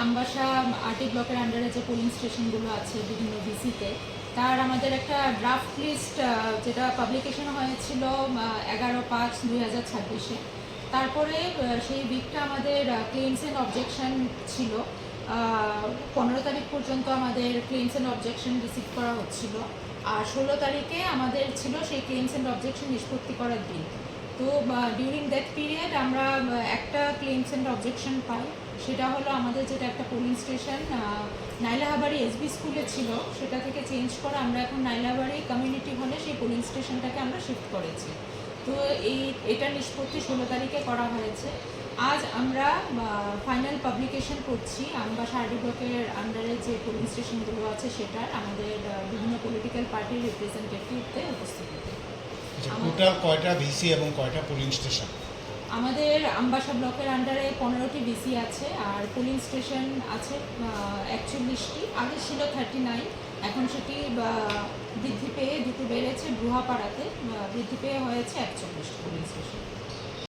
Ambassa RT ব্লকের আন্ডারে যে পোলিং স্টেশনগুলো আছে বিভিন্ন ভিসিতে, তার আমাদের একটা ড্রাফট লিস্ট যেটা পাবলিকেশন হয়েছিল 11/5/2026। তারপরে সেই উইকটা আমাদের ক্লেমস অ্যান্ড অবজেকশন ছিল। 15 তারিখ পর্যন্ত আমাদের ক্লেমস অ্যান্ড অবজেকশন রিসিভ করা হচ্ছিল, আর 16 তারিখে আমাদের ছিল সেই ক্লেমস অ্যান্ড অবজেকশন নিষ্পত্তি করার দিন। তো ডিউরিং দ্যাট পিরিয়ড আমরা একটা ক্লেমস অ্যান্ড অবজেকশন পাই। সেটা হলো আমাদের যেটা একটা পোলিং স্টেশন নাইলাহাবাড়ি এসবি স্কুলে ছিল, সেটা থেকে চেঞ্জ করে আমরা এখন নাইলাহাবাড়ি কমিউনিটি হলে সেই পোলিং স্টেশনটাকে আমরা শিফট করেছি। তো এটা নিষ্পত্তি 16 তারিখে করা হয়েছে। আজ আমরা ফাইনাল পাবলিকেশন করছি আমবাসা আরডি ব্লকের আন্ডারে যে পোলিং স্টেশনগুলো আছে সেটার আমাদের বিভিন্ন পলিটিক্যাল পার্টির রিপ্রেজেন্টেটিভদের উপস্থিতিতে। টোটাল কয়টা ভিসি এবং কয়টা পোলিং স্টেশন? আমাদের আমবাসা ব্লকের আন্ডারে 15টি ভিসি আছে, আর পোলিং স্টেশন আছে 41টি। আগে ছিল 39, এখন সেটি বৃদ্ধি পেয়ে দুটো বেড়েছে। ব্রুহাপাড়াতে বৃদ্ধি পেয়ে হয়েছে 41টি পোলিং স্টেশন।